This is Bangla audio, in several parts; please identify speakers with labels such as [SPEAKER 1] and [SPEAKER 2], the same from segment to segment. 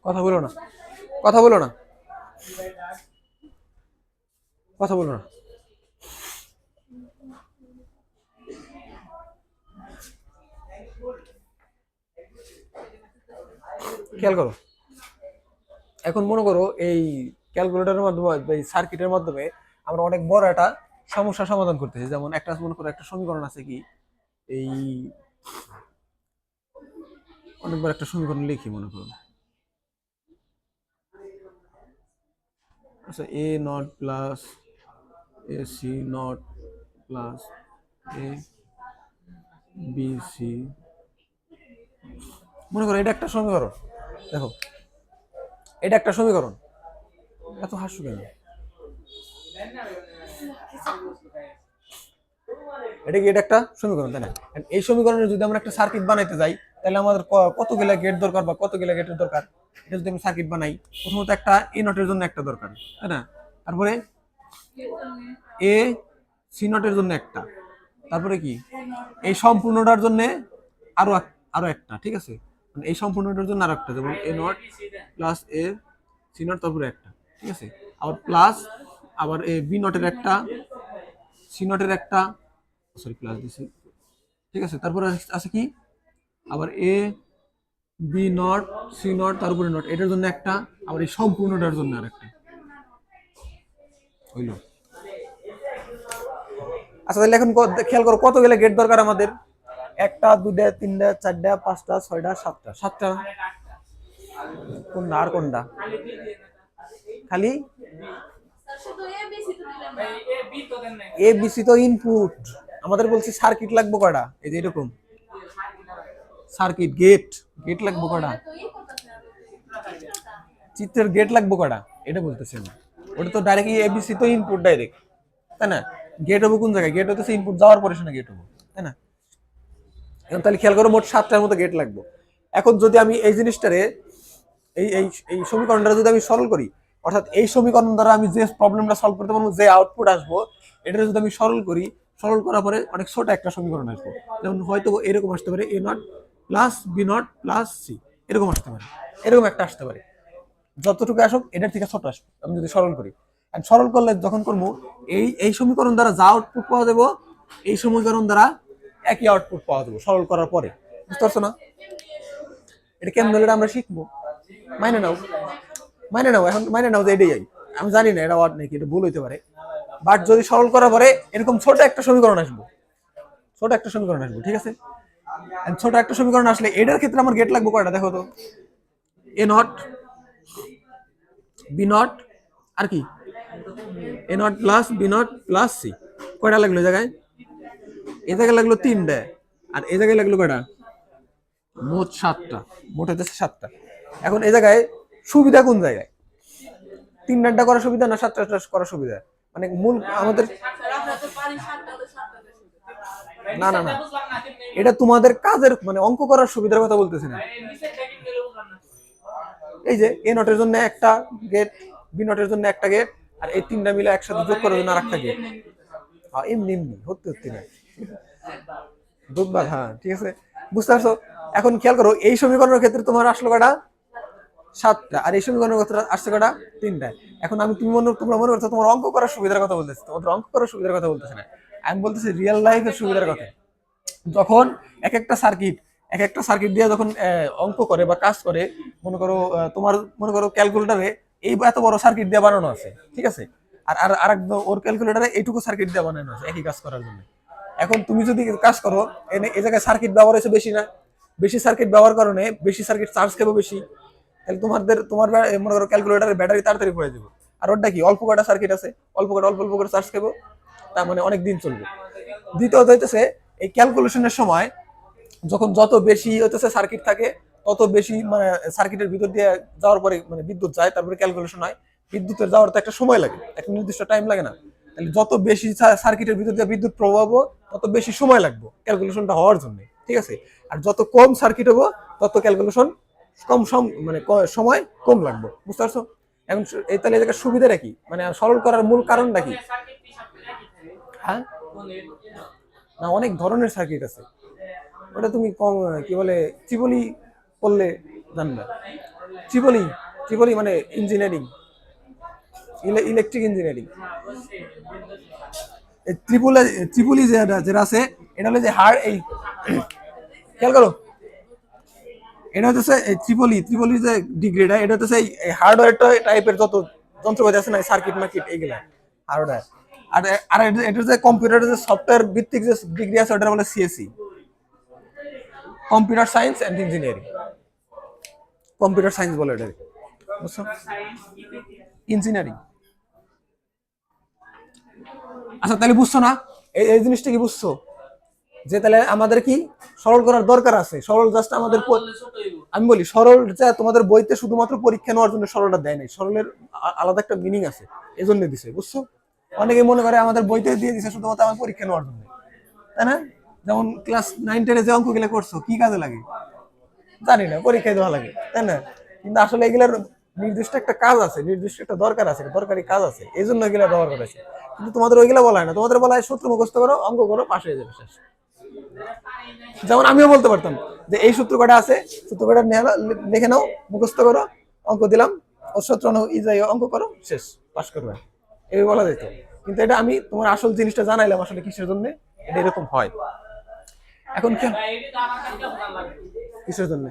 [SPEAKER 1] কথা বলো না, কথা বলো না, কথা বলো না। খেয়াল করো, এখন মনে করো এই ক্যালকুলেটরের মাধ্যমে এই সার্কিটের মাধ্যমে আমরা অনেক বড় একটা সমস্যা সমাধান করতেছি। যেমন একটা মনে করো একটা সমীকরণ আছে কি, এই অনেকবার একটা সমীকরণ লিখি মনে করো, আচ্ছা A not plus A C not plus A B C, মনে করো এটা একটা সমীকরণ। দেখো এটা একটা সমীকরণ, এত হাসু কেন? এটা কি, এটা একটা সমীকরণ তাই না? And এই সমীকরণের যদি আমরা একটা সার্কিট বানাইতে যাই, তাহলে আমাদের কতগুলা গেট দরকার বা কতগুলা গেটের দরকার? এটা যদি আমি সার্কিট বানাই, প্রথমত একটা এ নটের জন্য একটা দরকার, তাই না? তারপরে এ সি নটের জন্য একটা, তারপরে কি এই সম্পূর্ণটার জন্য আরো আরো একটা, ঠিক আছে? মানে এই সম্পূর্ণটার জন্য আরো একটা, যেমন A not plus A C not, তারপরে একটা, ঠিক আছে? আবার প্লাস আবার এ বি নটের একটা, সি নটের একটা, সরি প্লাস দিছি, ঠিক আছে? তারপরে আছে কি, আবার A B not C not তার উপরে নট, এটার জন্য একটা, আবার এই সম্পূর্ণটার জন্য আরেকটা, হইলো। আচ্ছা তাহলে এখন খেয়াল করো কতগুলো গেট দরকার আমাদের? একটা, দুইটা, তিনটা, চারটা, পাঁচটা, ছয়টা, সাতটা, সাতটা। কোনটা আর কোনটা? খালি এ বি সি তো ইনপুট, আমাদের বলছি সার্কিট লাগবে কয়টা? এই যে এরকম সার্কিট, গেট, গেট লাগবে কয়টা? চিত্রের গেট লাগবে কয়টা এটা বলতেছেন? ওটা তো ডাইরেক্ট এবিসি তো ইনপুট ডাইরেক্ট, তাই না? গেট হবো কোন জায়গায়? গেট হতেছে ইনপুট যাওয়ার পরে শুনে গেট হবো, তাই না? এখন তাহলে খেয়াল করো মোট সাতটার মতো গেট লাগবে। এখন যদি আমি এই জিনিসটারে এই এই এই সমীকরণটা যদি আমি সরল করি, অর্থাৎ এই সমীকরণ দ্বারা আমি যে প্রবলেমটা সলভ করতে পারবো, যে আউটপুট আসবো, এটা যদি আমি সরল করি, সরল করার পরে অনেক ছোট একটা সমীকরণ আসবো। যেমন হয়তো এরকম আসতে পারে, A not plus B not plus C, এরকম আসতে পারে, এরকম একটা আসতে পারে। যতটুকু আসুক এটার থেকে ছোট আসবে আমি যদি সরল করি। আর সরল করলে যখন করবো, এই সমীকরণ দ্বারা যা আউটপুট পাওয়া যাবো, এই সমীকরণ দ্বারা একই আউটপুট পাওয়া যাবো সরল করার পরে। বুঝতে পারছো না? এটা কেমন হলে আমরা শিখবো। মাইনে নাও, মাইনে নাও, এখন মাইনে নাও যে এটাই। আমি জানি না এটা ওয়ার্ড নাকি, এটা ভুল হইতে পারে, বাট যদি সরল করার পরে এরকম ছোট একটা সমীকরণ আসবো, ছোট একটা সমীকরণ আসবো, ঠিক আছে? ছোট একটা সমীকরণ আসলে এটার ক্ষেত্রে আমার গেট লাগবে কয়টা দেখো তো? এ নট, বি নট, আর কি A not plus B not plus C, কয়টা লাগলো এই জায়গায়? এ জায়গায় লাগলো তিনটা, আর এই জায়গায় লাগলো কয়টা? মোট সাতটা, মোট হচ্ছে সাতটা। এখন এই জায়গায় সুবিধা কোন জায়গায়? তিনটা করা সুবিধা না সাতটা করা সুবিধা? মানে মূল আমাদের, না না না, এটা তোমাদের কাজের মানে অঙ্ক করার সুবিধার কথা বলতেছি না। এই যে এ নটের জন্য একটা গেট, বি নটের জন্য একটা গেট, আর এই তিনটা মিলে একসাথে যোগ করার জন্য আরেকটা গেট। এমনি এমনি হতে হতে না দুধবার, হ্যাঁ ঠিক আছে, বুঝতে পারছো? এখন খেয়াল করো এই সমীকরণের ক্ষেত্রে তোমার আসলো কটা? সাতটা। আর এই সমীকরণের ক্ষেত্রে আসছে কটা? তিনটা। এখন আমি তোমরা মনে করছো তোমার অঙ্ক করার সুবিধার কথা বলতেছি, তোমাদের অঙ্ক করার সুবিধার কথা বলতেছে না, আমি বলতেছি রিয়েল লাইফের সুবিধার কথা। যখন এক একটা সার্কিট, এক একটা সার্কিট দিয়ে যখন অঙ্ক করে বা কাজ করে, মনে করো তোমার মনে করো ক্যালকুলেটারে এই এত বড় সার্কিট দিয়ে বানানো আছে, ঠিক আছে? আর আর আরেক ওর ক্যালকুলেটারে এইটুকু সার্কিট দিয়ে বানানো আছে একই কাজ করার জন্য। এখন তুমি যদি কাজ করো, এই জায়গায় সার্কিট ব্যবহার হয়েছে বেশি না? বেশি সার্কিট ব্যবহার কারণে বেশি সার্কিট চার্জ খাবো বেশি, তাহলে তোমার মনে করো ক্যালকুলেটারের ব্যাটারি তাড়াতাড়ি পড়ে যাবে। আর ওটা কি অল্প কটা সার্কিট আছে, অল্প কটা অল্প অল্প করে চার্জ খাবো, তার মানে অনেক দিন চলবে। দ্বিতীয়ত হইতেছে এই ক্যালকুলেশনের সময় যখন যত বেশি হইতেছে সার্কিট থাকে, তত বেশি মানে সার্কিটের ভিতর দিয়ে যাওয়ার পরে মানে বিদ্যুৎ যায়, তারপরে ক্যালকুলেশন হয়। বিদ্যুতের যাওয়ার তো একটা সময় লাগে, একটা নির্দিষ্ট টাইম লাগে না? তাহলে যত বেশি সার্কিটের ভিতর দিয়ে বিদ্যুৎ প্রবাহ, তত বেশি সময় লাগবে ক্যালকুলেশনটা হওয়ার জন্য, ঠিক আছে? আর যত কম সার্কিট হবো, তত ক্যালকুলেশন কম মানে সময় কম লাগবে। বুঝতে পারছো? এখন এই তাহলে এটাকে সুবিধাটা কি, মানে সরল করার মূল কারণটা কি? হ্যাঁ, না অনেক ধরনের সার্কিট আছে, ওটা তুমি কম কি বলে চিবলি পড়লে জানবে। ট্রিপলি, ট্রিপলি মানে ইঞ্জিনিয়ারিং, ইলেকট্রিক ইঞ্জিনিয়ারিং। ত্রিপুলা, ত্রিপুলি যেটা আছে এটা হলো যে হার্ড, এই খেয়াল করো, এটা হচ্ছে এই ত্রিপলি, ত্রিপলির যে ডিগ্রিটা এটা হচ্ছে এই হার্ডওয়্যার টাইপের যত যন্ত্রপাতি আছে না, সার্কিট মার্কিট এইগুলা হার্ডওয়্যার। আর আর এটা যে কম্পিউটার যে সফটওয়্যার ভিত্তিক যে ডিগ্রি আছে ওটা বলে CSC, computer science and engineering, computer science বলে এটা, বুঝছো? ইঞ্জিনিয়ারিং। আচ্ছা তাহলে বুঝছো না, এই জিনিসটা কি বুঝছো যে তাহলে আমাদের কি সরল করার দরকার আছে? সরল জাস্ট আমাদের আমি বলি সরল যা তোমাদের বইতে শুধুমাত্র পরীক্ষা নেওয়ার জন্য সরলটা দেয় নাই, সরলের আলাদা একটা মিনিং আছে, এই জন্য দিছে, বুঝছো? অনেকে মনে করে আমাদের বইতে দিয়ে দিছে শুধুমাত্র আমার পরীক্ষা নেওয়ার জন্য, তাই না? যেমন ক্লাস 9-10 যে অঙ্কগুলো করছো কি কাজে লাগে জানি না, পরীক্ষায় দেওয়া লাগে, তাই না? কিন্তু আসলে এগুলার নির্দিষ্ট একটা কাজ আছে, নির্দিষ্ট একটা দরকার আছে, দরকারি কাজ আছে, এই জন্য এগুলা ব্যবহার করেছে। কিন্তু তোমাদের ওইগুলা বলা হয় না, তোমাদের বলা হয় সূত্র মুখস্থ করো, অঙ্ক করো, পাশ হয়ে যাবে, শেষ। যেমন আমিও বলতে পারতাম যে এই সূত্র কটা আছে, সূত্র কটা লিখে নাও, মুখস্থ করো, অঙ্ক দিলাম, ও সূত্র ইজাই অঙ্ক করো, শেষ, পাশ করবে, এই বলা যেত। কিন্তু এটা আমি তোমার আসল জিনিসটা জানাইলাম আসলে কিসের জন্য এটা এরকম হয়। এখন কেন কিসের জন্য?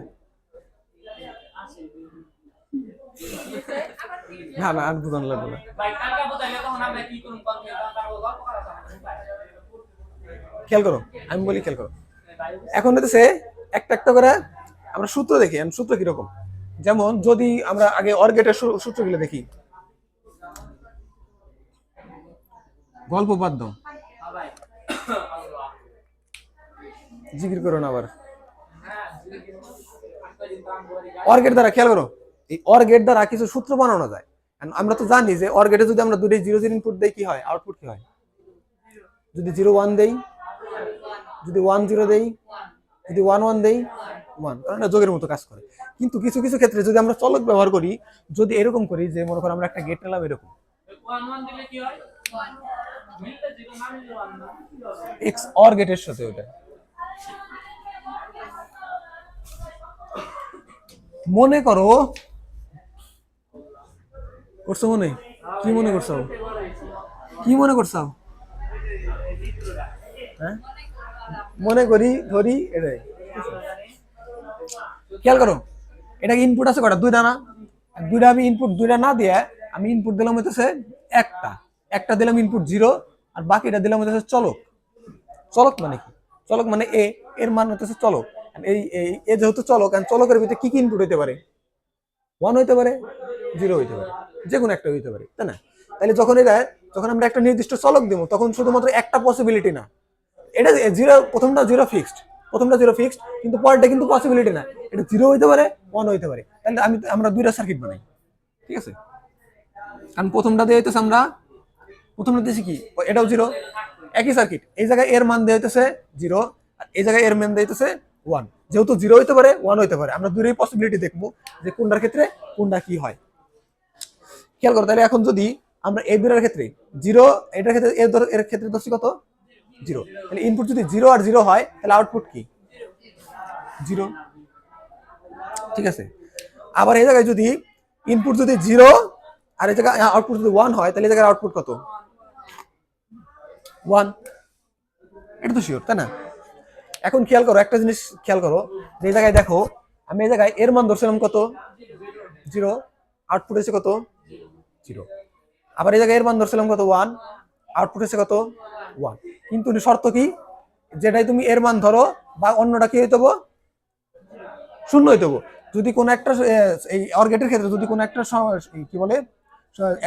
[SPEAKER 1] না না, আর বুঝানো লাগবে না, খেয়াল করো, আমি বলি খেয়াল করো। এখন হইতেছে একটা একটা করে আমরা সূত্র দেখি, সূত্র কিরকম। যেমন যদি আমরা আগে অর্গেটের সূত্রগুলো দেখি, গল্প বাদ দাও, জিকির করো না আবার। অর্গেট দ্বারা খেয়াল করো, এই অর্গেট দ্বারা কিছু সূত্র বানানো যায়। আমরা তো জানি যে অর্গেটে যদি আমরা দুটোই 0 0 ইনপুট দেই কি হয়, আউটপুট কি হয়? যদি 0 1 দেই, যদি 1 0 দেই, যদি 1 1 দেই 1, কারণ এটা যোগের মতো কাজ করে। কিন্তু কিছু কিছু ক্ষেত্রে যদি আমরা চলক ব্যবহার করি, যদি এরকম করি যে মনে করো আমরা একটা গেট নিলাম এরকম, 1 1 দিলে কি হয়, এক্স অর গেটের সাথে ওটা মনে করো করছো, মনে কি মনে করছো, কি মনে করছো? হ্যাঁ মনে করি ধরি এটাই, খেয়াল করো এটা ইনপুট আছে কটা, দুইটা না? দুইটা আমি ইনপুট দুইটা না দিয়ে আমি ইনপুট দিলাম হইতেছে একটা, একটা দিলাম ইনপুট 0, আর বাকিটা দিলাম হইতেছে চলক। চলক মানে কি? চলক মানে এ, এর মান হইতেছে চলক। এই এ যেহেতু চলক, চলকের ভিতরে কি কি ইনপুট হইতে পারে? 1 হইতে পারে, 0 হইতে পারে, যে কোনো একটা হইতে পারে, তাই না? তাহলে যখন আমরা একটা নির্দিষ্ট চলক দিব তখন শুধুমাত্র একটা পসিবিলিটি না, এটা 0, প্রথমটা 0 ফিক্সড, প্রথমটা 0 ফিক্সড, কিন্তু পরেরটা কিন্তু পসিবিলিটি না, এটা 0 হইতে পারে, 1 হইতে পারে। তাহলে আমরা দুইটা সার্কিট বানাই, ঠিক আছে? কারণ প্রথমটা দিয়ে হইতেছে আমরা প্রথমটা দিয়েছি কি, এটাও 0, একই সার্কিট। এই জায়গায় এর মান দিয়ে হইতেছে 0, আর এই জায়গায় এর মান দিয়ে হইতেছে 1। যেহেতু 0 হইতে পারে, 1 হইতে পারে, আমরা দুটোই পসিবিলিটি দেখবো যে কোনটার ক্ষেত্রে কোনটা কি হয়। খেয়াল করো তাহলে এখন যদি আমরা এই দুটার ক্ষেত্রে 0, এটার ক্ষেত্রে এর ক্ষেত্রে ধরছি কত, 0, তাহলে ইনপুট যদি 0 আর 0 হয় তাহলে আউটপুট কি, 0, ঠিক আছে? আবার এই জায়গায় যদি ইনপুট যদি 0 আর এই জায়গায় আউটপুট যদি 1 হয় তাহলে এই জায়গায় আউটপুট কত, 1, এটা তো শিওর, তাই না? এখন খেয়াল করো একটা জিনিস, খেয়াল করো যে এই জায়গায় দেখো আমি এই জায়গায় এর মান ধরছিলাম কত, 0, আউটপুট এসে কত, 0। আবার এই জায়গায় এর মান ধরছিলাম কত, 1, আউটপুট এসে কত, 1। কিন্তু শর্ত কি, যেটাই তুমি এর মান ধরো বা অন্যটা কি হইতে হবে, 0 হইতে হবে। যদি কোনো একটা এই অর গেটের ক্ষেত্রে যদি কোনো একটা কি বলে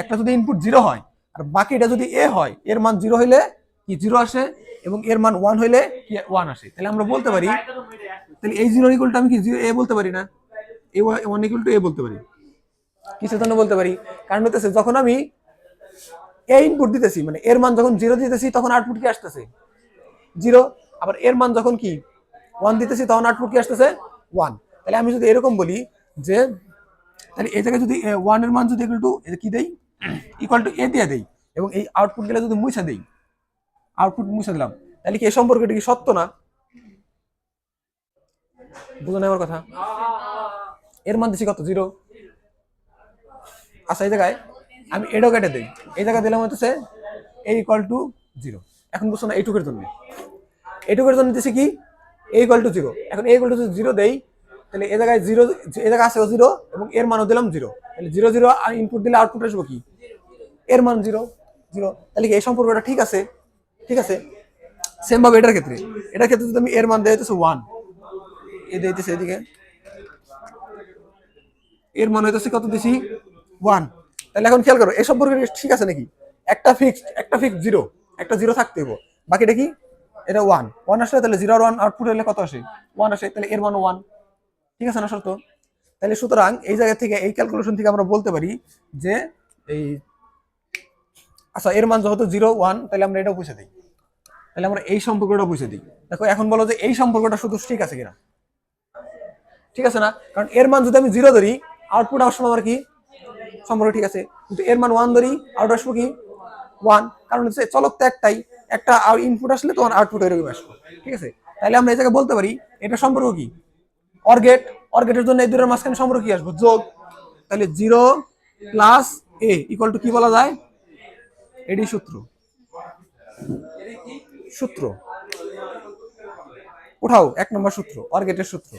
[SPEAKER 1] একটা যদি ইনপুট 0 হয় আর বাকিটা যদি এ হয়, এর মান 0 হইলে কি 0 আসে, এবং এর মান 1 হইলে কি 1 আসে। তাহলে আমরা বলতে পারি, তাহলে এই 0 ইকুয়াল টু আমি কি 0 এ বলতে পারি না, এই 1 ইকুয়াল টু এ বলতে পারি। কিসের জন্য বলতে পারি? কারণ হইতেছে যখন আমি এ ইনপুট দিতেছি, মানে এর মান যখন 0 দিতেছি তখন আউটপুট কি আসতেছে, 0। আবার এর মান যখন কি 1 দিতেছি তখন আউটপুট কি আসতেছে, 1। তাহলে আমি যদি এরকম বলি যে তাহলে এই জায়গায় যদি 1 এর মান যদি ইকুয়াল টু কি দেই, ইকুয়াল টু এ দিয়ে দেই, এবং এই আউটপুট গুলো যদি মুছে দেই, আউটপুট মুছে দিলাম, তাহলে কি এই সম্পর্কটা কি সত্য না? বুঝো না আমার কথা? এর মান দিছি কত, 0, আচ্ছা এই জায়গায় আমি এটাও কেটে দিই, এই জায়গায় দিলাম হচ্ছে a ইকুয়াল টু 0। এখন বুঝছো না এইটুকের জন্য, এইটুকের জন্য দিচ্ছি কি a ইকুয়াল টু 0। এখন a ইকুয়াল টু 0 দেই, তাহলে এই জায়গায় 0, এই জায়গায় আছে 0 এবং এর মানও দিলাম 0, তাহলে 0 0 ইনপুট দিলে আউটপুট আসবো কি এর মান 0 0। তাহলে কি এই সম্পর্কটা ঠিক আছে? ঠিক আছে। সেম ভাবে এটার ক্ষেত্রে যদি আমি এর মান দেই হইতেছে 1, এই দিতেছে এদিকে এর মান হইতেছে কত দিছি 1। তাহলে এখন খেয়াল করো এই সম্পর্ক ঠিক আছে নাকি? একটা ফিক্সড 0, একটা 0 থাকতে হবে, বাকিটা কি এটা 1 আসলে তাহলে 0 আর 1 আউটপুট হলে কত আসে 1 আসে, তাহলে এর মান 1। ঠিক আছে না শর্ত? তাহলে সুতরাং এই জায়গা থেকে এই ক্যালকুলেশন থেকে আমরা বলতে পারি যে এই আচ্ছা এর মান যেহেতু 0 1, তাহলে আমরা এটা বুঝে দিই, তাহলে আমরা এই সম্পর্কটা বুঝে দিই। দেখো এখন বলো যে এই সম্পর্কটা শুধু ঠিক আছে কিনা? ঠিক আছে না? কারণ এর মান যদি আমি 0 ধরি আউটপুট আসলে আমার কি সম্পর্ক ঠিক আছে, কিন্তু এর মান 1 ধরি আউট আসবো কি 1, কারণ হচ্ছে চলক তো একটাই, একটা ইনপুট আসলে তোমার আউটপুট এরকম আসবে। ঠিক আছে, তাহলে আমরা এই জায়গায় বলতে পারি এটা সম্পর্ক কি অর্গেটের জন্য এই দুটোর মাঝখানে সম্পর্ক কি আসবে যোগ। তাহলে 0 প্লাস a ইকুয়াল টু কি বলা যায়? এডি সূত্র উঠাও 1 নম্বর সূত্র, অর্গেটের সূত্র।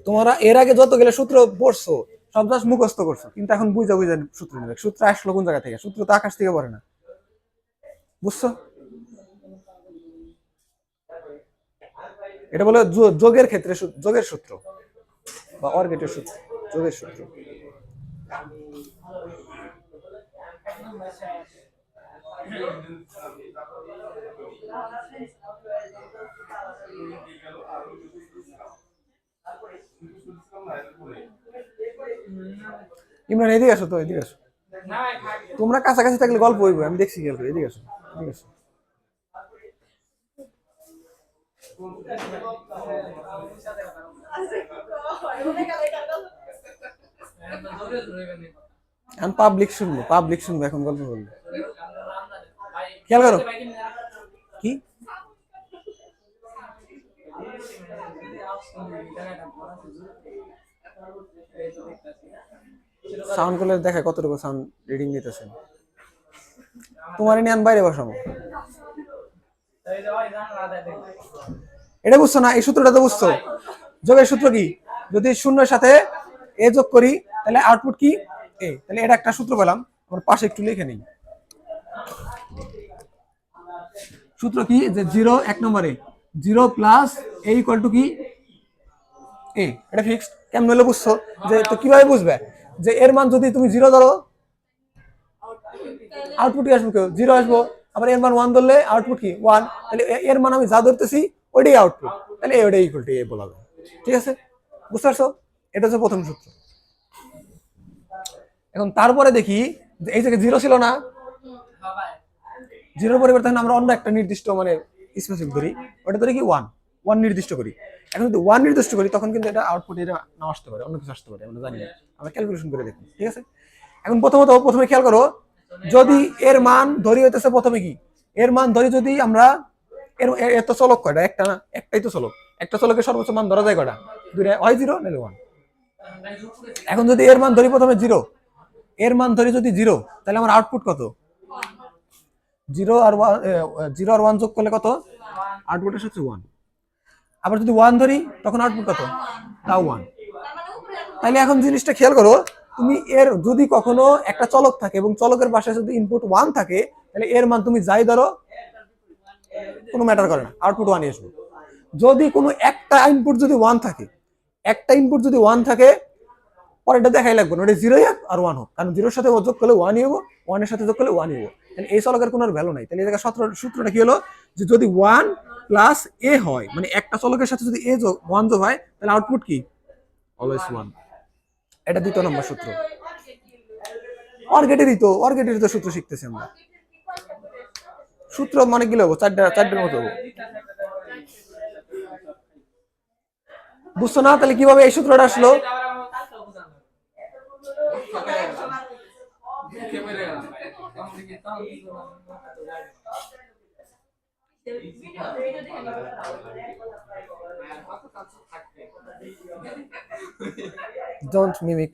[SPEAKER 1] তোমরা এর আগে যত গেলে সূত্র পড়ছো সব জাস্ট মুখস্থ করছো, কিন্তু এখন বুঝা সূত্র নেবে। সূত্র আসলো কোন জায়গা থেকে? সূত্র তো আকাশ থেকে পড়ে না, বুঝছো? এটা বলে যোগের ক্ষেত্রে যোগের সূত্র বা অর্গেটের সূত্র, যোগের সূত্র। ইমরান এদিকে আসো তো, এদিকে আসো। তোমরা কাছাকাছি থাকলে গল্প হইবে, আমি দেখছি খেয়াল করে। এদিকে আসো, এদিকে আসো। এখন পাবলিক শুনবো এখন গল্প বলবো। খেয়াল করো কি সাউন্ড করলে দেখা কতটুকু সাউন্ড রিডিং নিতেছেন। তোমার নিয়ে বাইরে বসাবো, এটা বুঝছো না? এই সূত্রটা তো বুঝছো, যোগের সূত্র কি? যদি শূন্যের সাথে এ যোগ করি তাহলে আউটপুট কি এ। তাহলে এটা একটা সূত্র পেলাম, আমার পাশে একটু লিখে নিই। সূত্র কি? যে 0 1 নম্বরে 0 প্লাস এ ইকুয়াল টু কি এ। এটা ফিক্সড। কেমন হলে বুঝছো? যে তো কিভাবে বুঝবে যে এর মান যদি তুমি 0 ধরো আউটপুট কি আসবে? 0 আসবো। আবার এর মান 1 ধরলে আউটপুট কি 1, তাহলে এর মান আমি যা ধরতেছি ওইটাই আউটপুট, তাহলে ওইটাই ইকুয়াল টু এ বলা যায়। ঠিক আছে, বুঝতে পারছো? এটা হচ্ছে প্রথম সূত্র। এখন তারপরে দেখি যে এই জায়গায় 0 ছিল না, 0 পরিবর্তে আমরা অন্য একটা নির্দিষ্ট মানে স্পেসিফিক ধরি, ওটা ধরি কি 1 নির্দিষ্ট করি। এখন যদি 1 নির্দিষ্ট করি তখন কিন্তু এটা আউটপুট এটা না আসতে পারে, অন্য কিছু আসতে পারে, আমরা জানি না। আমরা ক্যালকুলেশন করে দেখি। ঠিক আছে, এখন প্রথমে খেয়াল করো, যদি এর মান ধরি হইতেছে প্রথমে কি এর মান ধরি যদি আমরা এর তো চলক কয়টা? একটা না, একটাই তো চলক। একটা চলকের সর্বোচ্চ মান ধরা যায় কয়টা? দুইটা, হয় 0 নাহলে 1। এখন যদি এর মান ধরি প্রথমে 0, এর মান ধরি যদি 0, তাহলে আমার আউটপুট কত? 0 আর 1 যোগ করলে কত? আউটপুট হচ্ছে 1। আবার যদি 1 ধরি তখন আউটপুট কত? তাও 1। তাহলে এখন জিনিসটা খেয়াল করো, তুমি এর যদি কখনো একটা চলক থাকে এবং চলকের পাশে যদি ইনপুট 1 থাকে, তাহলে এর মান তুমি যাই ধরো কোনো ম্যাটার করে না, আউটপুট 1 আসবে। যদি কোনো একটা ইনপুট যদি 1 থাকে, একটা ইনপুট যদি 1 থাকে, পরে এটা দেখাই লাগবে না, ওটা 0 হোক আর 1 হোক, কারণ 0 এর সাথে যোগ করলে 1 হবো, 1 এর সাথে যোগ করলে 1 হবো। তাহলে এই চলকের কোনো ভ্যালু নাই। তাহলে এই জায়গায় সূত্রটা কি হলো? যে যদি 1 প্লাস এ হয়, মানে একটা চলকের সাথে যদি এ যোগ 1 যোগ হয়, তাহলে আউটপুট কি অলওয়েজ 1। এটা দ্বিতীয় নম্বর সূত্র। অর্গেটেরই তো সূত্র শিখতেছি আমরা। সূত্র মানে কি হবো? চারটার মতো হবো, বুঝছো না? তাহলে কিভাবে এই সূত্রটা আসলো? Don't mimic.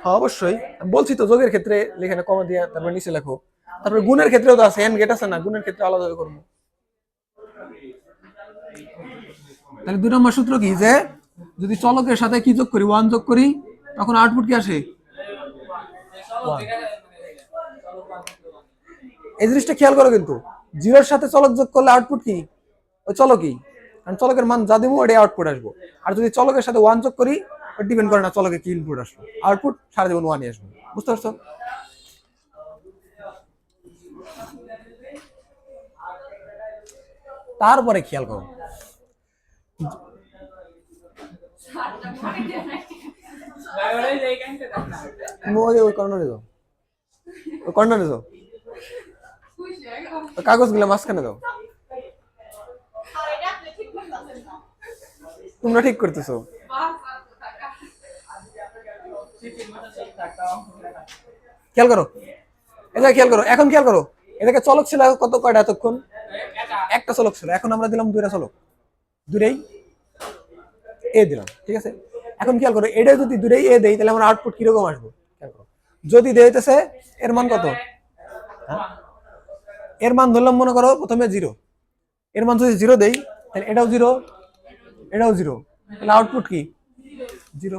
[SPEAKER 1] হ্যাঁ অবশ্যই আমি বলছি তো যোগের ক্ষেত্রে লেখানে কমা দিয়া তারপর নিচে লেখো, তারপরে গুণের ক্ষেত্রেও তো আছে, এন্ড গেট আছে না, গুণের ক্ষেত্রে আলাদা করবো। তাহলে 2 নম্বর সূত্র কি, যে যদি চলকের সাথে কি যোগ করি, 1 যোগ করি, তখন আউটপুট কি আসে 1। এই জিনিসটা খেয়াল করো কিন্তু, 0 এর সাথে চলক যোগ করলে আউটপুট কি ওই চলকই, কারণ চলকের মান যা দেবো ওটাই আউটপুট আসবো। আর যদি চলকের সাথে 1 যোগ করি, ওটা ডিপেন্ড করে না চলকে কি ইনপুট আসলো, আউটপুট সারা জীবন 1ই আসবে। বুঝতে পারছো? তারপরে খেয়াল করো, ওই কর্নারে যাও, ওই কর্নারে যাও, কাগজ গুলো মাঝখানে দাও। তোমরা ঠিক করতেছো। খেয়াল করো, এটা খেয়াল করো, এখন খেয়াল করো, এটাকে চলক ছিল কত, কয়টা এতক্ষণ? একটা চলক ছিল, এখন আমরা দিলাম 2টা চলক, 2টাই এ দিলাম, ঠিক আছে। এখন খেয়াল করো, এটা যদি 2টাই এ দেই, তাহলে আমার আউটপুট কিরকম আসবো? খেয়াল করো, যদি দেইতেছে এর মান কত, এর মান ধরলাম মনে করো প্রথমে 0, এর মান যদি 0 দেই, তাহলে এটাও 0, এটাও 0, তাহলে আউটপুট কি 0।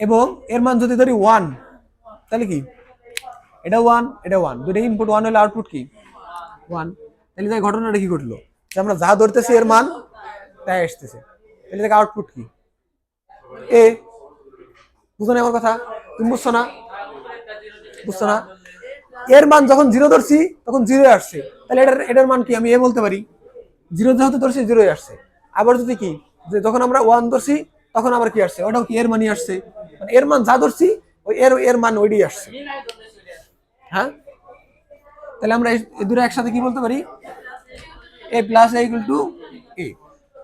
[SPEAKER 1] এবং এর মান যদি ধরি 1, তাহলে কি এটা 1, এটা 1, দুটো ইনপুট 1 হলে আউটপুট কি 1। তাহলে এই ঘটনাটা কি ঘটলো, যে আমরা যা ধরতেছি এর মান তাই আসতেছে, তাহলে দেখো আউটপুট কি এ। বুঝো না আমার কথা? তুমি বুঝছো না? বুঝছো না? এর মান যখন 0 ধরছি তখন 0 আসছে, তাহলে এটার মান কি আমি এ বলতে পারি, 0 যেহেতু ধরছি 0ই আসছে। আবার যদি কি, যে যখন আমরা 1 ধরছি তখন আবার কি আসছে, ওটাও কি এর মানই আসছে, মানে এর মান যা ধরছি ওই এর মান ওইটাই আসছে। হ্যাঁ, তাহলে আমরা এই দুটো একসাথে কি বলতে পারি, a plus a equal to a,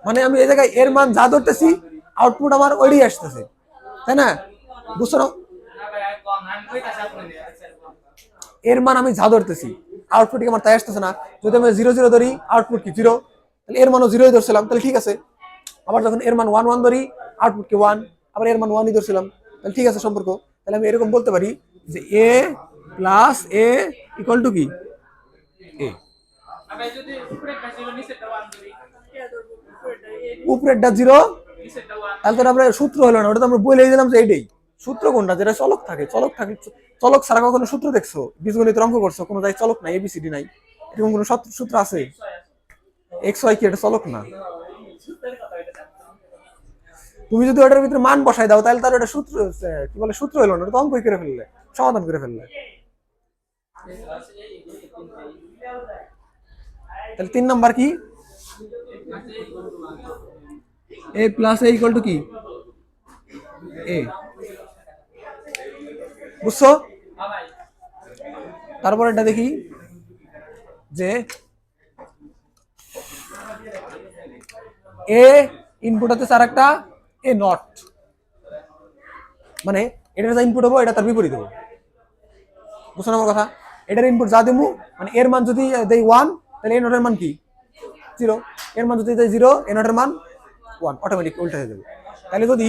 [SPEAKER 1] মানে আমি এই জায়গায় এর মান যা ধরতেছি আউটপুট আমার ওইটাই আসতেছে, তাই না? বুঝছো না? এর মান আমি যা ধরতেছি আউটপুট কি আমার তাই আসতেছে না? যদি আমি 0 0 ধরি আউটপুট কি 0, তাহলে এর মানও 0ই ধরছিলাম, তাহলে ঠিক আছে। আবার যখন এর মান 1 1 ধরি আউটপুট কি 1, আবার এর মান 1ই ধরছিলাম, তাহলে ঠিক আছে সম্পর্ক। তাহলে আমি এরকম বলতে পারি যে a plus a equal to কি a। উপরেরটা 0, তাহলে তো আমরা সূত্র হলো না, ওটা তো আমরা বলেই দিলাম যে এইটাই সূত্র। কোনটা? যেটা চলক থাকে, চলক থাকে, চলক ছাড়া কখনো সূত্র দেখছো? বীজগণিত অঙ্ক করছো, কোনো জায়গায় চলক নাই, এবিসিডি নাই, এরকম কোনো সূত্র আছে? এক্স ওয়াই কি এটা চলক না? তুমি যদি ওটার ভিতরে মান বসাই দাও, তাহলে তার ওটা সূত্র, কি বলে, সূত্র হলো না, ওটা তো অঙ্কই করে ফেললে, সমাধান করে ফেললে। তাহলে 3 নাম্বার কি, a plus a equal to কি a। বুঝছো? তারপর এটা দেখি যে a ইনপুট হচ্ছে আর একটা a নট, মানে এটার যা ইনপুট হবো এটা তার বিপরীত হবো। বুঝছো না আমার কথা? এটার ইনপুট যা দেবো, মানে এর মান যদি দেই 1, তাহলে এ নটের মান কি 0, এর মান যদি দেই 0, এ নটের মান 1, অটোমেটিক উল্টা হয়ে যাবে। তাহলে যদি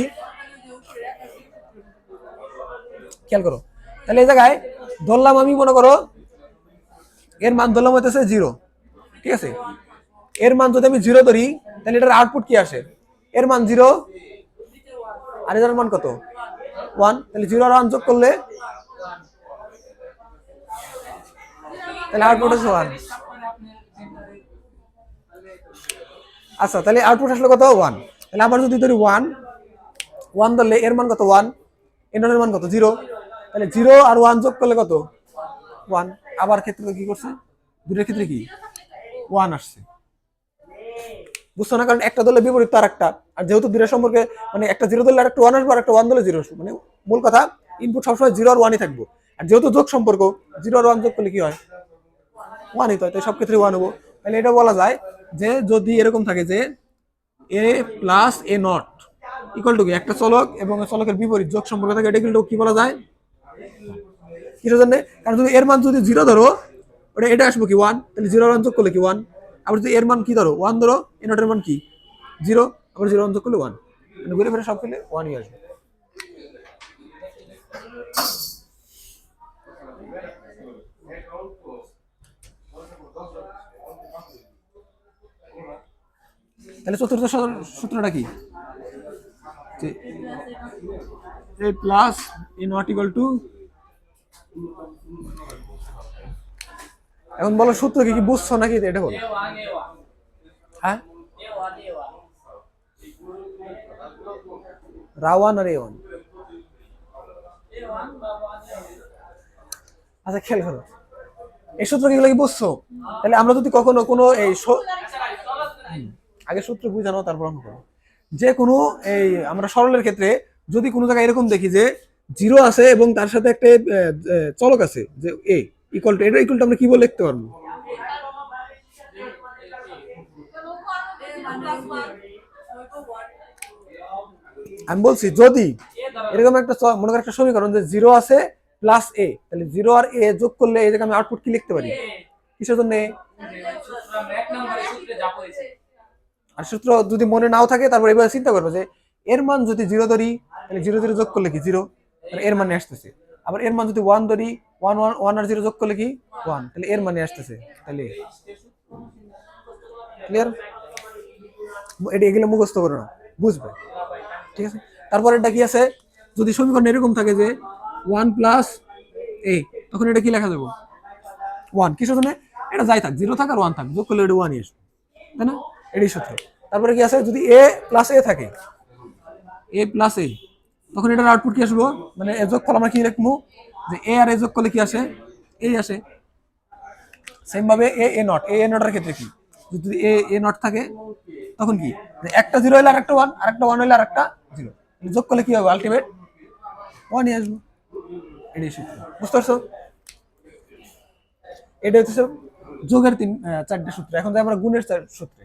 [SPEAKER 1] খেয়াল করো, তাহলে এই জায়গায় ধরলাম আমি, মনে করো এর মান ধরলাম হইতেছে 0, ঠিক আছে। এর মান যদি আমি 0 ধরি, তাহলে এটার আউটপুট কি আসে, এর মান 0 আর এটার মান কত 1, তাহলে 0 আর 1 যোগ করলে তাহলে আউটপুট হচ্ছে 1। আচ্ছা, তাহলে আউটপুট আসলে কত 1। তাহলে আবার যদি ধরি 1 1 ধরলে এর মান কত 1, এর মান কত 0, তাহলে 0 আর 1 যোগ করলে কত 1। আবার ক্ষেত্রে কি করছে, দুটোর ক্ষেত্রে কি 1 আসছে। বুঝছো না? কারণ একটা ধরলে বিপরীত তার একটা, আর যেহেতু দুটোর সম্পর্কে মানে একটা 0 ধরলে আরেকটা 1 আসবে, আর একটা 1 ধরলে 0 আসবে, মানে মূল কথা ইনপুট সবসময় 0 আর 1ই থাকবে। আর যেহেতু যোগ সম্পর্ক, 0 আর 1 যোগ করলে কি হয় 1ই তো হয়, তাই সব ক্ষেত্রে 1 হবো। তাহলে এটা বলা যায় যে যদি এরকম থাকে যে A plus A not equal to কি একটা চলক এবং চলকের বিপরীত যোগ সম্পর্ক থাকে, এটা কিন্তু কি বলা যায়? কিসের জন্য? কারণ যদি এর মান যদি 0 ধরো, ওটা এটা আসবে কি 1, তাহলে 0 ওয়ান যোগ করলে কি 1। আবার যদি এর মান কি ধরো 1 ধরো, এ নটের মান কি 0, আবার 0 ওয়ান যোগ করলে 1, মানে ঘুরে ফিরে সব পেলে 1ই আসবে। তাহলে চতুর্থ সূত্রটা কি? যে A plus A not equal to, এখন বলো সূত্র কি কি বুঝছো নাকি এটা বলো। হ্যাঁ, রাওয়ান আর A1। আচ্ছা খেয়াল করো এই সূত্র কিগুলো কি বুঝছো? তাহলে আমরা যদি কখনো কোনো এই আগে সূত্র বুঝানো তারপর অঙ্ক করো। যে কোনো এই আমরা সরলের ক্ষেত্রে যদি কোনো জায়গায় এরকম দেখি যে 0 আছে এবং তার সাথে একটা চলক আছে যে এ ইকুয়াল টু, এটা ইকুয়াল টু আমরা কি বলে লিখতে পারবো? আমি বলছি যদি এরকম একটা মনে কর একটা সমীকরণ যে 0 আছে প্লাস এ, তাহলে 0 আর এ যোগ করলে এই জায়গায় আমি আউটপুট কি লিখতে পারি? কিসের জন্য? আর সূত্র যদি মনে নাও থাকে তারপর এবার চিন্তা করবো যে এর মান যদি 0 ধরি তাহলে 0 0 যোগ করলে কি 0, এর মানে আসতেছে। আবার এর মান যদি 1 ধরি, 1 1 1 আর 0 যোগ করলে কি 1, তাহলে এর মানে আসতেছে। তাহলে ক্লিয়ার? এটা এগুলো মুখস্থ করো না, বুঝবে, ঠিক আছে? তারপর এটা কি আছে, যদি সমীকরণ এরকম থাকে যে 1 প্লাস এ, তখন এটা কি লেখা যাবে? 1। কিসের জন্য? এটা যাই থাক, 0 থাক আর 1 থাক, যোগ করলে এটা 1ই আসবে, তাই না? এটাই সূত্র। তারপরে কি আছে, যদি এ প্লাস এ থাকে, এ প্লাস এ, তখন এটার আউটপুট কি আসবো? মানে এ যোগ ফল আমরা কি লিখবো? যে এ আর এ যোগ করলে কি আসে? এই আসে। সেম ভাবে এ এ নট, এ এ নটের ক্ষেত্রে কি, যদি এ এ নট থাকে তখন কি, একটা 0 হলে আরেকটা 1, আরেকটা 1 হলে আরেকটা 0, যোগ করলে কি হবে? আলটিমেট 1ই আসবে। এটাই সূত্র, বুঝতে পারছো? এটা হচ্ছে যোগের 4টে সূত্র। এখন যাই আমরা গুণের সূত্রে।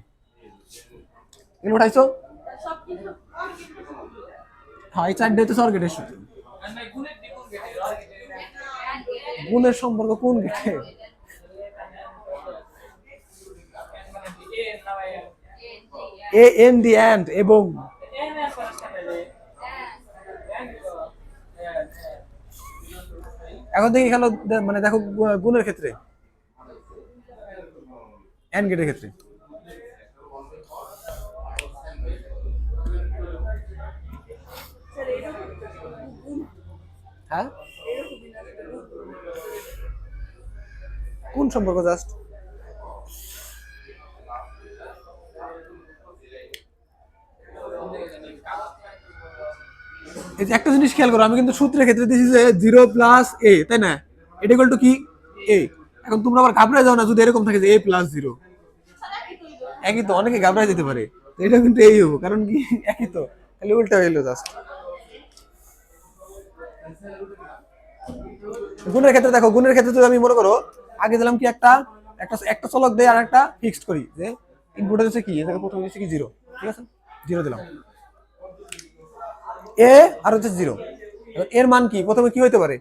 [SPEAKER 1] এগুলো উঠাইছো? হ্যাঁ, এই 4টে হচ্ছে সর্গেটের সূত্র। গুণের সম্পর্ক কোন গেটে? এ এন দি এন্ড, এবং এখন দেখি খেলো, মানে দেখো গুণের ক্ষেত্রে, এন্ড গেটের ক্ষেত্রে হ্যাঁ কোন সম্পর্ক? জাস্ট এই যে একটা জিনিস খেয়াল করো, আমি কিন্তু সূত্রের ক্ষেত্রে দিয়েছি যে 0 প্লাস এ, তাই না? এটা ইকুয়াল টু কি এ। এখন তোমরা আবার ঘাবড়ে যাও না যদি এরকম থাকে যে এ প্লাস 0, একই তো, অনেকে ঘাবড়ায় যেতে পারে। এটা কিন্তু এই হবো, কারণ কি একই তো, তাহলে উল্টা হইলো জাস্ট। গুণের ক্ষেত্রে দেখো, গুণের ক্ষেত্রে যদি আমি মনে করো আগে দিলাম কি একটা একটা একটা চলক দেয় আর একটা ফিক্সড করি, যে ইনপুটে হচ্ছে কি, এটাকে প্রথমে দিচ্ছি কি 0, ঠিক আছে? 0 দিলাম, এ আর হচ্ছে 0। এর মান কি প্রথমে কি হইতে পারে?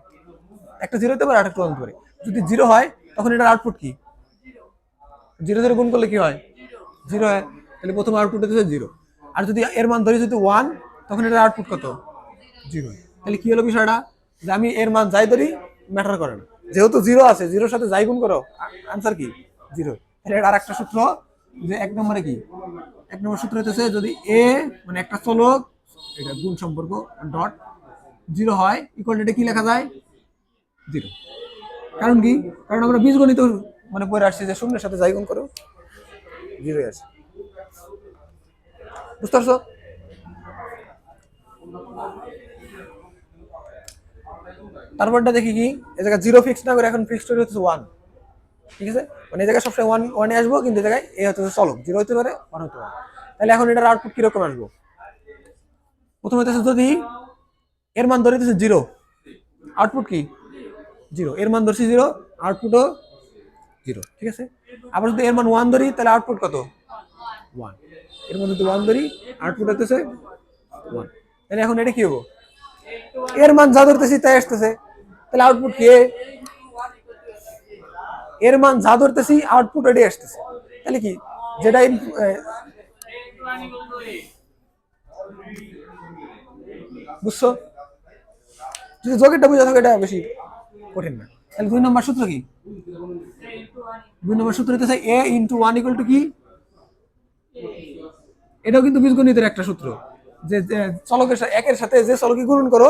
[SPEAKER 1] একটা 0 হতে পারে আর একটা 1 হতে পারে। যদি 0 হয় তখন এটার আউটপুট কি? 0 0 গুণ করলে কি হয়? 0 হয়, তাহলে প্রথম আউটপুট হচ্ছে 0। আর যদি এর মান ধরি যদি 1, তখন এটার আউটপুট কত? 0। তাহলে কি হলো বিষয়টা, যে আমি এর মান যাই ধরি ম্যাটার করে না, যেহেতু 0 আছে, 0 সাথে যাই গুণ করো আনসার কি 0। তাহলে এটা আরেকটা সূত্র, যে 1 নম্বরে কি, 1 নম্বর সূত্র হচ্ছে যদি এ মানে একটা চলক, এটা গুণ সম্পর্ক ডট 0 হয়, ইকুয়াল টু কি লেখা যায়? 0। কারণ কি, কারণ আমরা বীজগণিত মানে পড়ে আসছি যে শূন্যের সাথে যাই গুণ করো 0 আছে। বুঝতে পারছো? তারপরটা দেখি কি, এই জায়গায় 0 ফিক্স না করে এখন ফিক্সড হচ্ছে 1, ঠিক আছে? মানে এই জায়গায় সবসময় 1 আসবো, কিন্তু এই জায়গায় এ হচ্ছে চলক, 0 হতে পারে 1 হতে পারে। তাহলে এখন এটার আউটপুট কিরকম আসবো? প্রথমে হচ্ছে যদি এর মান ধরে 0, আউটপুট কি 0, এর মান ধরছি 0, আউটপুটও 0, ঠিক আছে? আবার যদি এর মান 1 ধরি তাহলে আউটপুট কত? ওয়ান, এর মধ্যে যদি ওয়ান ধরি আউটপুট হতেছে ওয়ান। তাহলে এখন এটা কি হবো, এর মান যা ধরতেছি তাই আসতেছে, তাহলে আউটপুট কি, এর মান যা ধরতেছি আউটপুট এটাই আসতেছে, তাহলে কি যেটা বুঝছো? যদি যোগেরটা বুঝে থাকো এটা বেশি কঠিন না। তাহলে 2 নম্বর সূত্র কি, 2 নম্বর সূত্র হইতেছে a ইন্টু 1 ইকুয়াল টু কি, এটাও কিন্তু বীজগণিতের একটা সূত্র, যে চলকের একের সাথে যে চলকে গুণন করো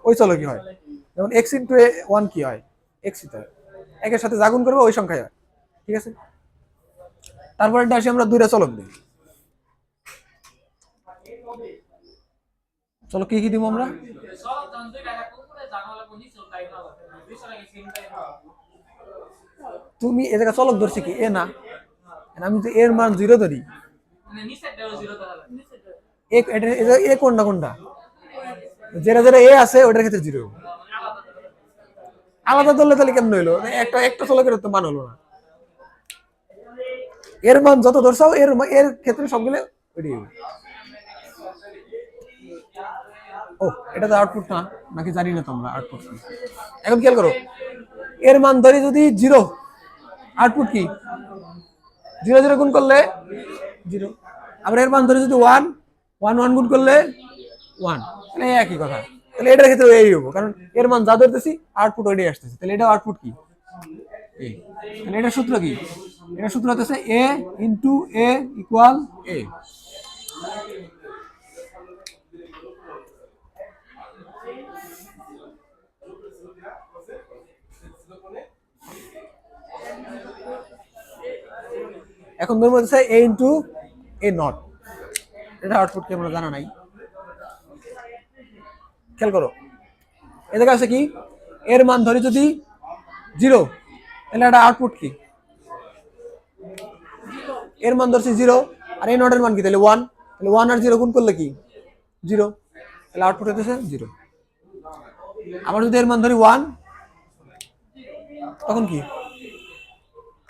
[SPEAKER 1] ওই চলকই হয়। যেমন x ইন্টু 1 কি হয়, x একের সাথে যা গুণ করবো ওই সংখ্যায় হয়, ঠিক আছে? তারপরে আসি আমরা দুইটা চলক দিই, চলো কি কি দিব আমরা, তুমি এ জায়গা চলক ধরছি কি এ না, আমি তো এর মান 0 ধরি, এ কোনটা কোনটা, যেটা যেটা এ আছে ওটার ক্ষেত্রে 0, আলাদা ধরলে তাহলে কেমন হইলো, একটা একটা চলকের তো মান হলো না, এর মান যত ধরছাও এর এর ক্ষেত্রে সবগুলো ওইটাই হবে। ও এটা তো আউটপুট না, নাকি জানি না তোমরা আউটপুট কি। এখন খেয়াল করো, এর মান ধরি যদি 0, আউটপুট কি 0 0 গুণ করলে 0, আবার এর মান ধরি যদি 1 1 1 গুণ করলে 1, মানে একই কথা। তাহলে এটার ক্ষেত্রে এই হবো, কারণ এর মান যা ধরতেছি আউটপুট ওইটাই আসতেছে, তাহলে এটা আউটপুট কি এ। তাহলে এটা সূত্র কি, এটা সূত্র হচ্ছে a into a equal a। এখন ধরবো হচ্ছে a ইন্টু a নট, এটা আউটপুট কি আমরা জানা নাই। খেয়াল করো এদিকে আছে কি, এর মান ধরি যদি 0, তাহলে এটা আউটপুট কি, এর মান ধরছি 0 আর a নটের মান কি তাহলে 1, তাহলে 1 আর 0 গুণ করলে কি 0, তাহলে আউটপুট হতেছে 0। আবার যদি এর মান ধরি 1, তখন কি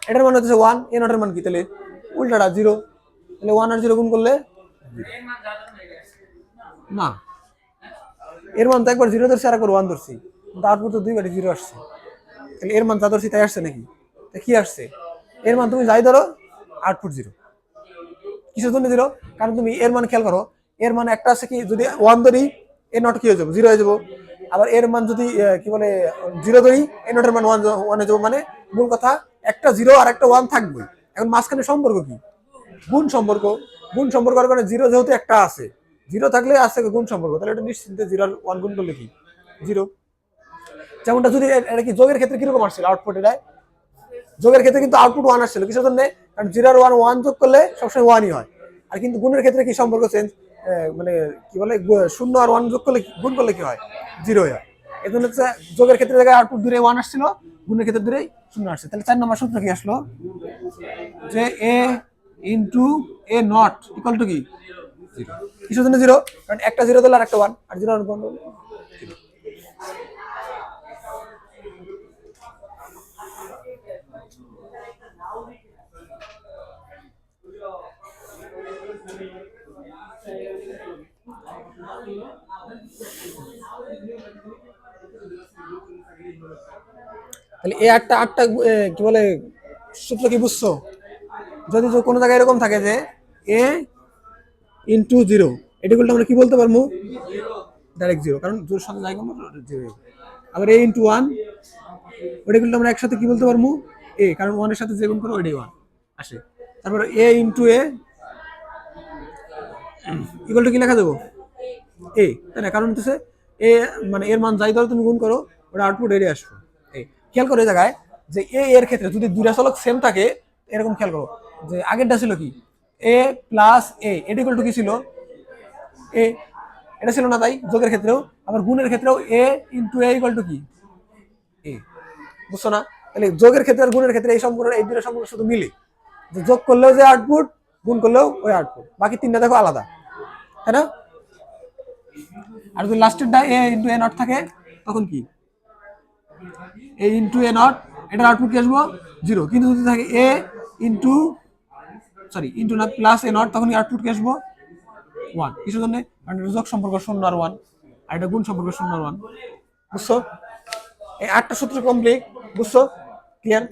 [SPEAKER 1] এটার মান হচ্ছে 1, এ নটের মান কি তাহলে উল্টাটা 0, তাহলে 1 আর 0 গুণ করলে না, এর মান তো একবার 0 ধরছি আর একবার 1 ধরছি, কিন্তু আউটপুট তো দুইবারই 0 আসছে, তাহলে এর মান যা ধরছি তাই আসছে নাকি, কি আসছে, এর মান তুমি যাই ধরো আউটপুট 0। কিসের জন্য 0, কারণ তুমি এর মান খেয়াল করো, এর মান একটা আছে কি যদি 1 ধরি এ নট কি হয়ে যাবো 0 হয়ে যাবো, আবার এর মান যদি কি বলে 0 ধরি এ নটের মান 1 হয়ে যাবো, মানে মূল কথা একটা 0 আর একটা 1 থাকবে। এখন মাঝখানে সম্পর্ক কি, গুণ সম্পর্ক, গুণ সম্পর্কের কারণে 0 যেহেতু একটা আছে, 0 থাকলে আছে গুণ সম্পর্ক, তাহলে এটা নিশ্চিন্তে 0 আর 1 গুণ করলে কি 0। যেমনটা যদি এটা কি যোগের ক্ষেত্রে কিরকম আসছিল আউটপুট, এটা যোগের ক্ষেত্রে কিন্তু আউটপুট 1 আসছিল, কিসের জন্য, কারণ 0 আর 1 1 যোগ করলে সবসময় 1ই হয়। আর কিন্তু গুণের ক্ষেত্রে কি সম্পর্ক চেঞ্জ, মানে কি বলে 0 আর 1 যোগ করলে গুণ করলে কি হয় 0 হয়। এই জন্য যোগের ক্ষেত্রে জায়গায় আউটপুট দূরে 1 আসছিল, গুণের ক্ষেত্রে দূরে 0 আসছে। তাহলে 4 নম্বর সূত্র কি আসলো, যে a into a not equal to কি 0। কিসের জন্য 0, কারণ একটা 0 দিলে আর একটা 1, আর 0 আর 1 0। তাহলে এই আটটা কি বলে সূত্র কি বুঝছো? যদি কোনো জায়গায় এরকম থাকে যে a ইন্টু 0, এটা বলতে আমরা কি বলতে পারবো ডাইরেক্ট 0, কারণ জোর সাথে জায়গা 0। আবার a ইন্টু 1, ওটা কিন্তু আমরা একসাথে কি বলতে পারবো a, কারণ 1 এর সাথে যে গুণ করো ওইটাই 1 আসে। তারপর a into a equal to কি লেখা দেবো a, তাই না, কারণ হচ্ছে a মানে এর মান যাই ধরো তুমি গুণ করো ওটা আউটপুট এরই আসবে। খেয়াল করো এই জায়গায় যে a এর ক্ষেত্রে যদি দুইটা চলক সেম থাকে, এরকম খেয়াল করো যে আগেরটা ছিল কি a প্লাস a, এটা ইকুয়াল টু কি ছিল a, এটা ছিল না তাই যোগের ক্ষেত্রেও। আবার গুণের ক্ষেত্রেও a into a equal to কি a, বুঝছো না? তাহলে যোগের ক্ষেত্রে আর গুণের ক্ষেত্রে এই সম্পর্ক, এই দুটো সম্পর্ক শুধু মিলে, যে যোগ করলেও যে আউটপুট, গুণ করলেও ওই আউটপুট, বাকি তিনটা দেখো আলাদা, তাই না? আর যদি লাস্টেরটা a ইন্টু a নট থাকে তখন কি a ইন্টু a নট, এটার আউটপুট কি আসবো 0। কিন্তু যদি থাকে a ইন্টু সরি ইন্টু না প্লাস এ নট, তখন আউটপুট কি আসবো 1। কিসের জন্য? কারণ এটা যোগ সম্পর্ক 0 আর 1, আর এটা গুণ সম্পর্ক 0 আর 1। বুঝছো? এই 8টা সূত্র কমপ্লিট। বুঝছো? ক্লিয়ার?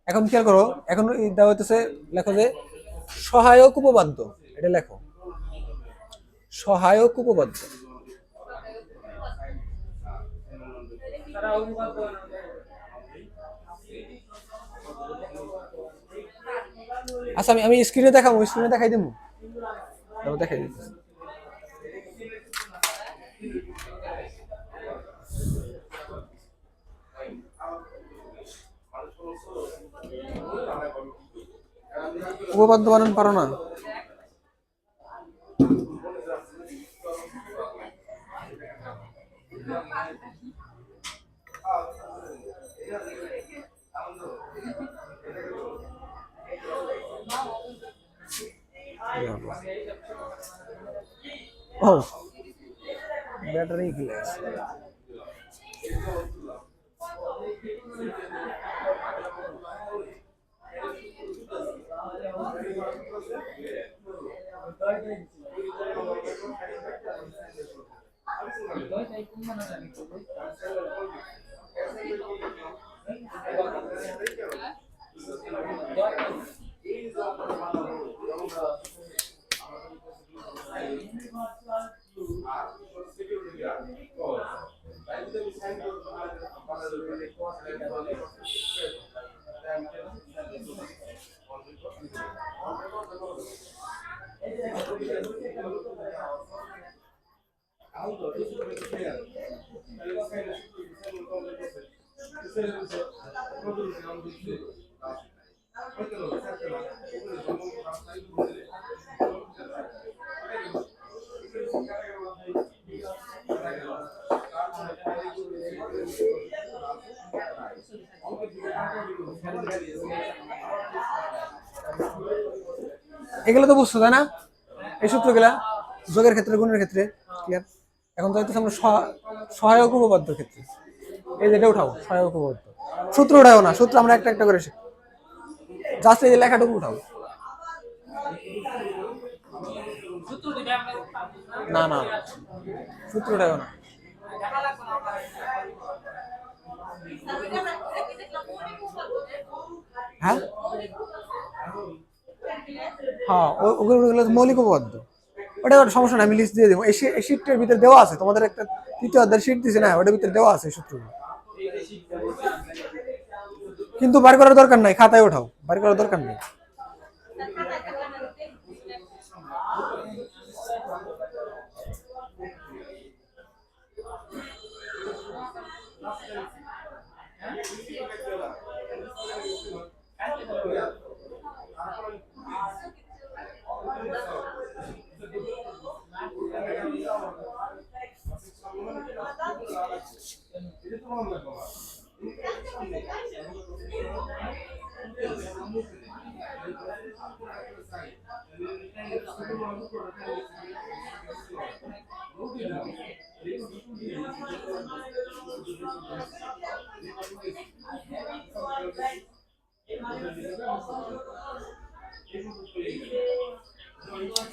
[SPEAKER 1] এখন খেয়াল করো, এখন দেওয়া হইতেছে, লেখো যে সহায়ক উপপাদ্য। এটা লেখো, সহায়ক উপপাদ্য। আচ্ছা আমি স্ক্রিনে দেখাবো, স্ক্রিনে দেখাই দেবো, দেখাই দিচ্ছি। উপপাদ্য বানান পারো না? ও ব্যাটারি গ্লাস। এগুলো তো বুঝছো তাই না? এই সূত্রগুলা যোগের ক্ষেত্রে, গুণের ক্ষেত্রে ক্লিয়ার। এখন যাইতেছে আমরা সহায়ক উপপাদ্যের ক্ষেত্রে। এই যে এটা উঠাও, সহায়ক উপপাদ্য। সূত্র উঠাও না, সূত্র আমরা একটা একটা করে শিখি। জাস্ট এই যে লেখাটুকু উঠাও। না না সূত্র উঠাও না। হ্যাঁ হ্যাঁ, ওগুলো মৌলিক উপপাদ্য। ওটা সমস্যা না, আমি লিস্ট দিয়ে দেবো। এই শীটের ভিতরে দেওয়া আছে, তোমাদের একটা তৃতীয় অধ্যায়ের শীট দিছে না, ওটার ভিতরে দেওয়া আছে সূত্রগুলো। কিন্তু বার করার দরকার নাই, খাতায় ওঠাও, বার করার দরকার নেই।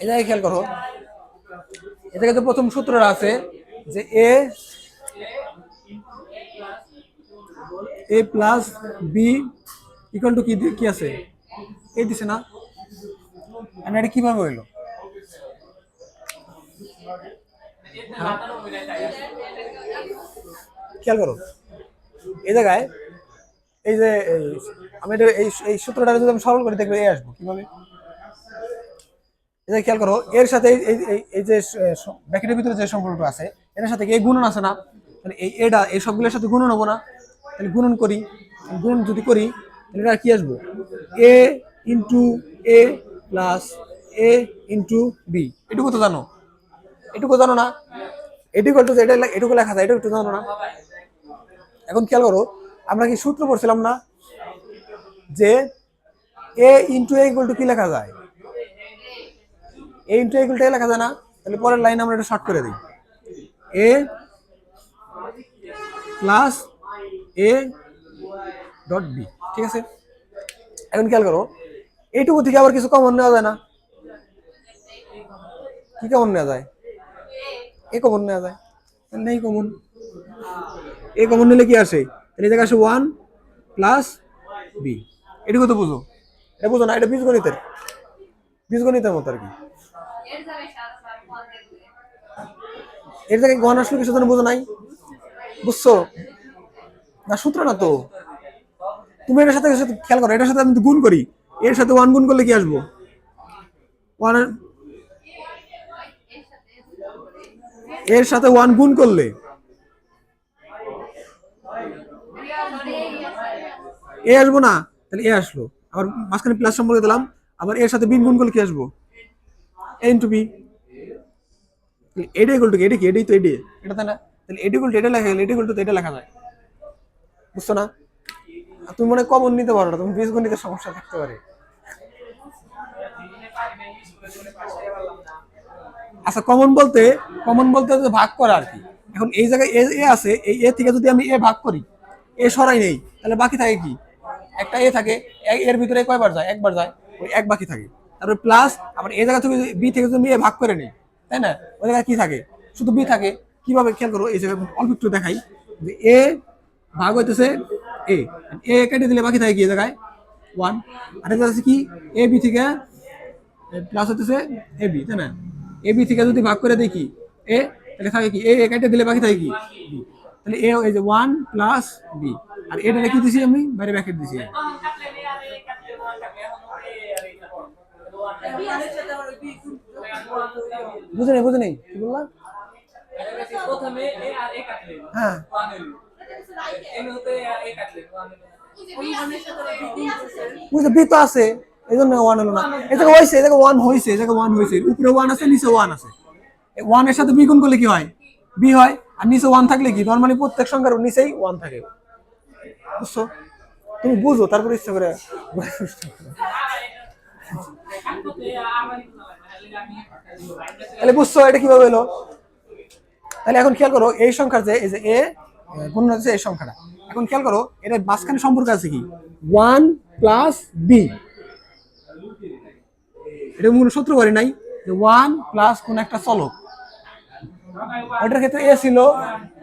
[SPEAKER 1] এটা খেয়াল করো, এটাকে তো প্রথম সূত্রটা আছে যে A plus B equal to কি আছে, এ দিছে না? এটা কিভাবে হইলো? খেয়াল করো এই জায়গায় এই যে আমি এই সূত্রটা যদি আমি সরল করে দেখবে এ আসবো কিভাবে, এটা খেয়াল করো এর সাথে এই যে ব্র্যাকেটের ভিতরে যে সম্পর্কটা আছে এটার সাথে এই গুণন আছে না, তাহলে এটা এই সবগুলোর সাথে গুণন হবো না, তাহলে গুণন করি, গুণন যদি করি তাহলে এটা কি আসবো এ ইন্টু এ প্লাস এ ইন্টু বি। এটুকু তো জানো, এটুকু জানো না, এটুকু এটা এটুকু লেখা যায়, এটুকু জানো না। এখন খেয়াল করো আমরা কি সূত্র পড়ছিলাম না যে এ ইন্টু এ ইকুয়াল টু কি লেখা যায়, এ ইন্টু এ ইকুয়াল টু লেখা যায় না, তাহলে পরের লাইন আমরা এটা শর্ট করে দিই এ প্লাস এ ডট বি, ঠিক আছে। এখন খেয়াল করো এইটুকু থেকে আবার কিছু কমন নেওয়া যায় না, কি কমন নেওয়া যায়, এ কমন নেওয়া যায়, নেই কমন, এ কমন নিলে কি আসে, তাহলে এই জায়গায় আসে 1 প্লাস বি, এটুকু তো বুঝো, এটা বুঝো না, এটা বীজগণিতের মতো আর কি। এর জায়গায় গণ আসলে কিছু বুঝো নাই, বুঝছো না, সূত্র না তো, তুমি এটার সাথে খেয়াল করো, এটার সাথে আমি গুণ করি, এর সাথে 1 গুণ করলে কি আসবো 1, এর সাথে 1 গুণ করলে এ আসবো না, তাহলে এ আসলো, আবার মাঝখানে প্লাস সম্পর্কে দিলাম, আবার এর সাথে বিন গুণ করলে কি আসবো এ ইন্টু বি, এটা ইকুয়াল টু এটা কি, এটাই তো এটা তাই না, তাহলে এটা ইকুয়াল টু এটা লেখা গেলে এটা ইকুয়াল টু এটা লেখা যায়, বুঝছো না। তুমি মনে কমন নিতে পারো না, তুমি বীজগণিতের সমস্যা থাকতে পারে। আচ্ছা কমন বলতে ভাগ করা আর কি। এখন এই জায়গায় এ আছে, এই এ থেকে যদি আমি এ ভাগ করি, এ সরাই নেই, তাহলে বাকি থাকে কি একটা এ থাকে, এর ভিতরে কয়বার যায়, একবার যায়, ওই এক বাকি থাকে, তারপরে প্লাস আবার এই জায়গা থেকে বি থেকে যদি এ ভাগ করে নেই, তাই না, ওই জায়গায় কি থাকে শুধু বি থাকে। কিভাবে খেয়াল করো, এই জায়গায় অল্প একটু দেখাই যে এ ভাগ হইতেছে এ, এ কেটে দিলে বাকি থাকে কি এই জায়গায় 1, আর এটা আছে কি এ বি থেকে প্লাস হইতেছে এ বি, তাই না, এ বি থেকে যদি ভাগ করে দেখি এ, তাহলে থাকে কি এ কেটে দিলে বাকি থাকে কি বি, তাহলে এ এই যে 1 প্লাস বি, আর এটা কি দিছি আমি বাইরে ব্র্যাকেট দিছি, বুঝে নেই কি বললা, হ্যাঁ বুঝতে বি তো আছে এই জন্য 1 হলো না, এই জায়গায় হয়েছে, এই জায়গায় 1 হয়েছে, এই জায়গায় 1 হয়েছে, উপরে 1 আছে নিচে 1 আছে, 1 এর সাথে বি গুণ করলে কি হয় বি হয়, আর নিচে 1 থাকলে কি নরমালি প্রত্যেক সংখ্যার নিচেই 1 থাকে, বুঝছো, তুমি বুঝো তারপরে ইচ্ছা করে তাহলে বুঝছো এটা কিভাবে হলো। তাহলে এখন খেয়াল করো এই সংখ্যার যে এই যে এ গুণ হচ্ছে এই সংখ্যাটা, এখন খেয়াল করো এটা মাঝখানে সম্পর্ক আছে কি 1 প্লাস বি, এটা কোনো সূত্র করি নাই যে 1 প্লাস কোন একটা চলক, ওটার ক্ষেত্রে এ ছিল,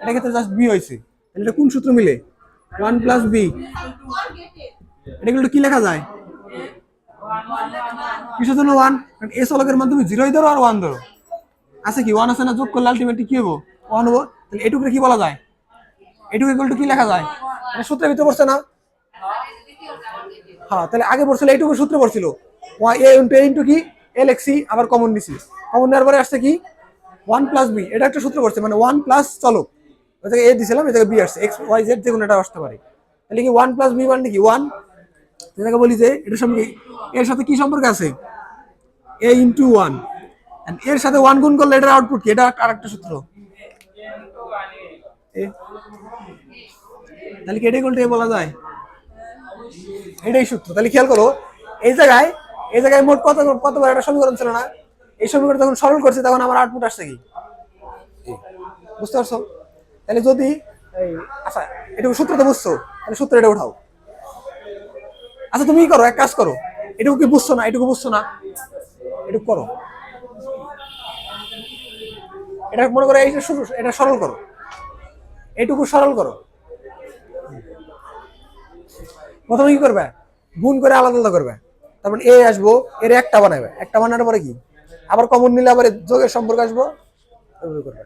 [SPEAKER 1] এটার ক্ষেত্রে জাস্ট বি হয়েছে, তাহলে এটা কোন সূত্র মিলে 1 প্লাস বি, এটা কি লেখা যায় কিসের জন্য 1, কারণ এ চলকের মান তুমি 0 ধরো আর 1 ধরো, আছে কি 1 আছে না, যোগ করলে আলটিমেটলি কি হবো 1 হবো, তাহলে এটুকু কি বলা যায়, এটুকু ইকুয়াল টু কি লেখা যায়, এটা সূত্রের ভিতরে পড়ছে না, হ্যাঁ তাহলে আগে পড়ছিল এইটুকু সূত্র পড়ছিল এ ইন্টু কি এ লিখছি, আবার কমন নিছি, কমন নেওয়ার পরে আসছে কি 1 প্লাস বি, এটা একটা সূত্র পড়ছে, মানে 1 প্লাস চলক, ওই জায়গায় এ দিছিলাম, এই জায়গায় বি আসছে, এক্স ওয়াই জেড যে কোনো একটা আসতে পারে, তাহলে কি 1 প্লাস বি মানে কি 1, যেটাকে বলি যে এটার সঙ্গে এর সাথে কি সম্পর্ক আছে এ ইন্টু 1, এর সাথে 1 গুণ করলে এটার আউটপুট কি, এটা আরেকটা সূত্র, তাহলে কি এটাই কোনটা বলা যায়, এটাই সূত্র। তাহলে খেয়াল করো এই জায়গায় মোট কতবার একটা সমীকরণ ছিল না, এই সমীকরণ যখন সরল করছে তখন আমার আউটপুট আসছে কি, বুঝতে পারছো, তাহলে যদি আচ্ছা এটুকু সূত্র তো বুঝছো, তাহলে সূত্র এটা উঠাও, আচ্ছা তুমি কি করো এক কাজ করো, এটুকু কি বুঝছো না, এটুকু বুঝছো না, এটুকু করো, এটা মনে করো এইটা শুরু, এটা সরল করো, এইটুকু সরল করো, প্রথমে কি করবে গুণ করে আলাদা আলাদা করবে, তারপর এ আসবো এর একটা বানাবে, একটা বানানোর পরে কি আবার কমন নিলে আবার যোগের সম্পর্ক আসবো, করবে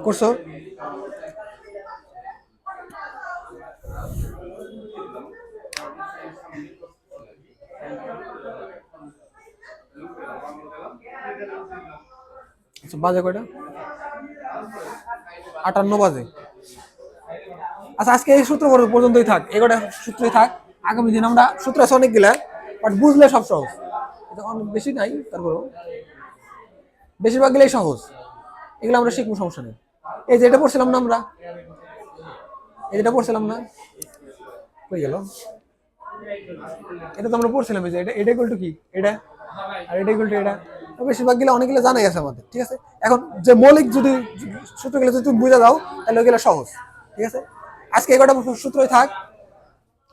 [SPEAKER 1] করছো? আচ্ছা, বাজে কয়টা? 58 বাজে। আচ্ছা, আজকে এই সূত্র পর্যন্তই থাক, এগুলো সূত্রই থাক। আগামী দিন আমরা সূত্র আছে অনেকগুলা, বাট বুঝলে সব সহজ। এটা অনেক বেশি নাই, তারপরেও বেশিরভাগ গেলেই সহজ। এগুলো আমরা শিখবো, সমস্যা নেই। এই যে এটা পড়ছিলাম না আমরা, এই যেটা পড়ছিলাম না, কই গেল? এটা তো আমরা পড়ছিলাম, এই যে এটা ইকুয়াল টু কি, এটা আর এটা ইকুয়াল টু এটা। বেশিরভাগ গেলে অনেকগুলো জানাই আছে আমাদের, ঠিক আছে। এখন যে মৌলিক যদি সূত্রগুলো যদি তুমি বুঝে দাও, তাহলে ওইগুলো সহজ, ঠিক আছে। আজকে এগারোটা সূত্রই থাক,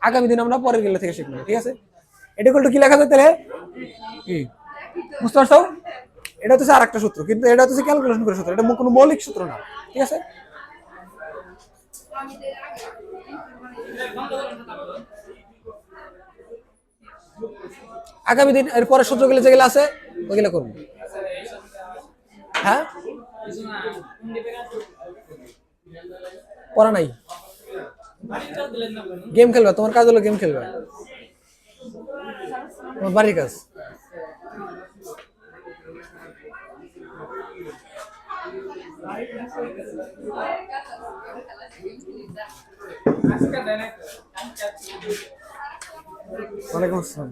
[SPEAKER 1] আগামী দিন আমরা পরের গেলে থেকে শিখবো, ঠিক আছে। এটা ইকুয়াল টু কি লেখা যায় তাহলে? কি বুঝতে পারছো? এটা হচ্ছে আর একটা সূত্র, কিন্তু এটা হচ্ছে ক্যালকুলেশন করে সূত্র, এটা কোনো মৌলিক সূত্র না, ঠিক আছে। আগামী দিন এর পরের সূত্রগুলো যেগুলো আছে ওইগুলো করবো। হ্যাঁ, পড়া নাই, গেম খেলবে, তোমার কাজ হলো গেম খেলবে, তোমার বাড়ির কাজ। ওয়ালাইকুম আসসালাম।